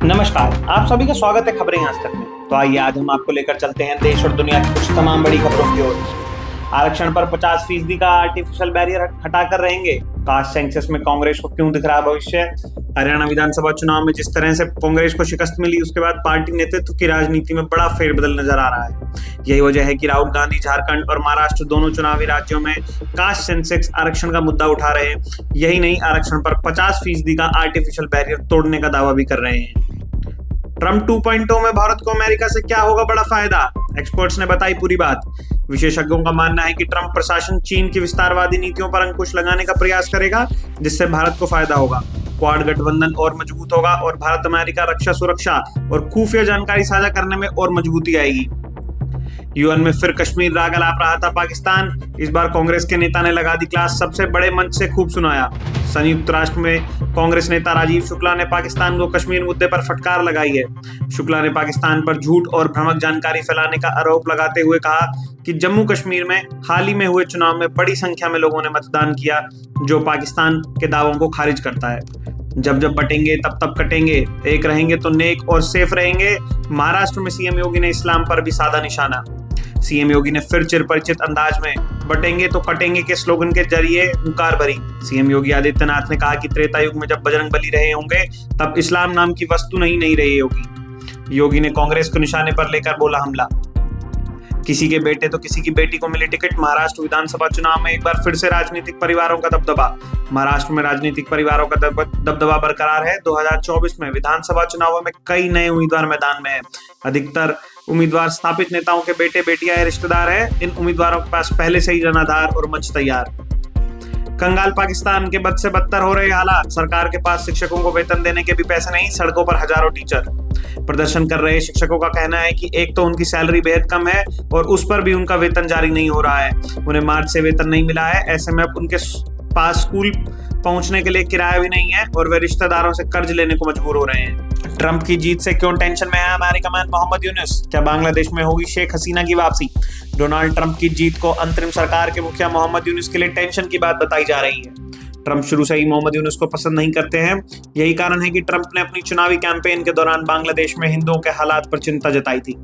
नमस्कार, आप सभी का स्वागत है खबरें आज तक में। तो आइए आज हम आपको लेकर चलते हैं देश और दुनिया की कुछ तमाम बड़ी खबरों की ओर। आरक्षण पर 50% का आर्टिफिशियल बैरियर हटाकर रहेंगे। कास्ट सेंसस में कांग्रेस को क्यों दिख रहा भविष्य। हरियाणा विधानसभा चुनाव में जिस तरह से कांग्रेस को शिकस्त मिली, उसके बाद पार्टी नेतृत्व की राजनीति में बड़ा फेरबदल नजर आ रहा है। यही वजह है कि राहुल गांधी झारखंड और महाराष्ट्र दोनों चुनावी राज्यों में कास्ट सेंसस आरक्षण का मुद्दा उठा रहे हैं। यही नहीं, आरक्षण पर 50% का आर्टिफिशियल बैरियर तोड़ने का दावा भी कर रहे हैं। ट्रम्प 2.0 में भारत को अमेरिका से क्या होगा बड़ा फायदा, एक्सपर्ट्स ने बताई पूरी बात। विशेषज्ञों का मानना है कि ट्रम्प प्रशासन चीन की विस्तारवादी नीतियों पर अंकुश लगाने का प्रयास करेगा, जिससे भारत को फायदा होगा। क्वाड गठबंधन और मजबूत होगा और भारत अमेरिका रक्षा सुरक्षा और खुफिया जानकारी साझा करने में और मजबूती आएगी। यूएन में फिर कश्मीर राग अलाप रहा था पाकिस्तान। इस बार कांग्रेस के नेता ने लगा दी क्लास, सबसे बड़े मंच से खूब सुनाया। संयुक्त राष्ट्र में कांग्रेस नेता राजीव शुक्ला ने पाकिस्तान को कश्मीर मुद्दे पर फटकार लगाई है। शुक्ला ने पाकिस्तान पर झूठ और भ्रामक जानकारी फैलाने का आरोप लगाते हुए कहा कि जम्मू कश्मीर में हाल ही में हुए चुनाव में बड़ी संख्या में लोगों ने मतदान किया, जो पाकिस्तान के दावों को खारिज करता है। जब जब बटेंगे तब तब कटेंगे, एक रहेंगे तो नेक और सेफ रहेंगे। महाराष्ट्र में सीएम योगी ने इस्लाम पर भी साधा निशाना। सीएम योगी ने फिर चिरपरिचित अंदाज में बटेंगे तो कटेंगे के स्लोगन के जरिए हुंकार भरी। सीएम योगी आदित्यनाथ ने कहा कि त्रेता युग में जब बजरंग बली रहे होंगे, तब इस्लाम नाम की वस्तु नहीं रही होगी। योगी ने कांग्रेस को निशाने पर लेकर बोला हमला। किसी के बेटे तो किसी की बेटी को मिली टिकट। महाराष्ट्र विधानसभा चुनाव में एक बार फिर से राजनीतिक परिवारों का दबदबा। महाराष्ट्र में राजनीतिक परिवारों का दबदबा बरकरार है। 2024 में विधानसभा चुनावों में कई नए उम्मीदवार मैदान में हैं। अधिकतर उम्मीदवार स्थापित नेताओं के बेटे बेटियां या रिश्तेदार हैं। इन उम्मीदवारों के पास पहले से ही जनाधार और मंच तैयार। कंगाल पाकिस्तान के बद से बदतर हो रहे हालात। सरकार के पास शिक्षकों को वेतन देने के भी पैसे नहीं, सड़कों पर हजारों टीचर। प्रदर्शन कर रहे शिक्षकों का कहना है कि एक तो उनकी सैलरी बेहद कम है और उस पर भी उनका वेतन जारी नहीं हो रहा है। उन्हें मार्च से वेतन नहीं मिला है। ऐसे में अब उनके पास स्कूल पहुंचने के लिए किराया भी नहीं है और वे रिश्तेदारों से कर्ज लेने को मजबूर हो रहे हैं। ट्रंप की जीत से क्यों टेंशन में है अमेरिका मैन मोहम्मद यूनुस। क्या बांग्लादेश में होगी शेख हसीना की वापसी। डोनाल्ड ट्रंप की जीत को अंतरिम सरकार के मुखिया मोहम्मद यूनुस के लिए टेंशन की बात बताई जा रही है। ट्रंप शुरू से ही मोहम्मद यूनुस को पसंद नहीं करते हैं। यही कारण है कि ट्रंप ने अपनी चुनावी कैंपेन के दौरान बांग्लादेश में हिंदुओं के हालात पर चिंता जताई थी।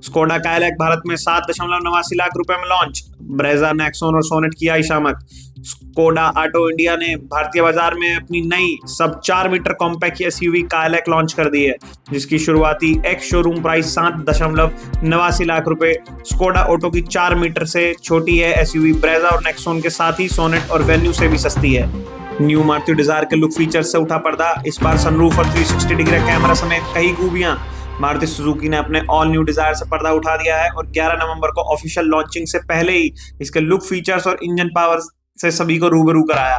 स्कोडा कायलैक भारत में 7.89 लाख रुपए में लॉन्च। ब्रेजा, नेक्सॉन और सोनेट की आई शामत। स्कोडा ऑटो इंडिया ने भारतीय बाजार में अपनी नई सब 4 मीटर कॉम्पैक्ट एसयूवी कायलैक लॉन्च कर दी है, जिसकी शुरुआती एक्स शोरूम प्राइस 7.89 लाख रुपए। स्कोडा ऑटो की 4 मीटर से छोटी है एसयूवी ब्रेजा और नेक्सॉन के साथ ही सोनेट और वेन्यू से भी सस्ती है। न्यू मारुति डिजायर के लुक फीचर्स से उठा पर्दा। इस बार सनरूफ और 360 डिग्री कैमरा समेत कई खूबियां। मारुति सुजुकी ने अपने ऑल न्यू डिजायर से पर्दा उठा दिया है और 11 नवंबर को ऑफिशियल लॉन्चिंग से पहले ही इसके लुक फीचर्स और इंजन पावर से सभी को रूबरू कराया।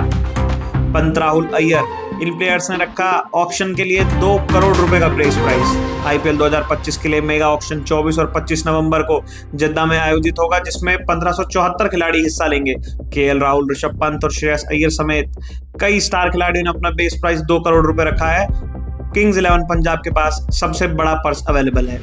पंत राहुल अय्यर, इन प्लेयर्स ने रखा ऑक्शन के लिए 2 करोड़ रुपए का प्रेस प्राइस। आईपीएल 2025 के लिए मेगा ऑक्शन 24 और 25 नवंबर को जद्दा में आयोजित होगा, जिसमें 1574 खिलाड़ी हिस्सा लेंगे। केएल राहुल, ऋषभ पंत और श्रेयस अय्यर समेत कई स्टार खिलाड़ियों ने अपना बेस प्राइस 2 करोड़ रुपए रखा है। किंग्स 11 पंजाब के पास सबसे बड़ा पर्स अवेलेबल है।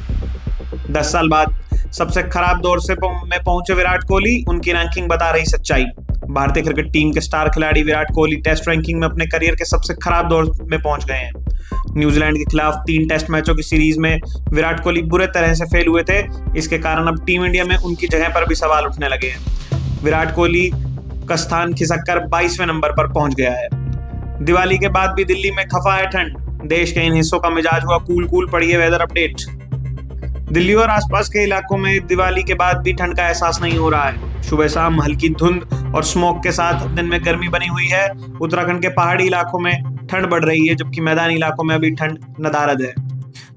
10 साल बाद सबसे खराब दौर से में पहुंचे विराट कोहली, उनकी रैंकिंग बता रही सच्चाई। भारतीय क्रिकेट टीम के स्टार खिलाड़ी विराट कोहली टेस्ट रैंकिंग में अपने करियर के सबसे खराब दौर में पहुंच गए हैं। न्यूजीलैंड के खिलाफ 3 टेस्ट मैचों की सीरीज में विराट कोहली बुरे तरह से फेल हुए थे। इसके कारण अब टीम इंडिया में उनकी जगह पर भी सवाल उठने लगे हैं। विराट कोहली का स्थान खिसक 22वें नंबर पर पहुंच गया है। दिवाली के बाद भी दिल्ली में खफा है ठंड। देश के इन हिस्सों का मिजाज हुआ कूल। पढ़िए वेदर अपडेट। दिल्ली और आसपास के इलाकों में दिवाली के बाद भी ठंड का एहसास नहीं हो रहा है। सुबह शाम हल्की धुंध और स्मोक के साथ दिन में गर्मी बनी हुई है। उत्तराखंड के पहाड़ी इलाकों में ठंड बढ़ रही है, जबकि मैदानी इलाकों में अभी ठंड नदारद है।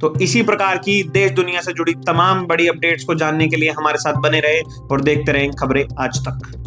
तो इसी प्रकार की देश दुनिया से जुड़ी तमाम बड़ी अपडेट्स को जानने के लिए हमारे साथ बने रहे और देखते रहें खबरें आज तक।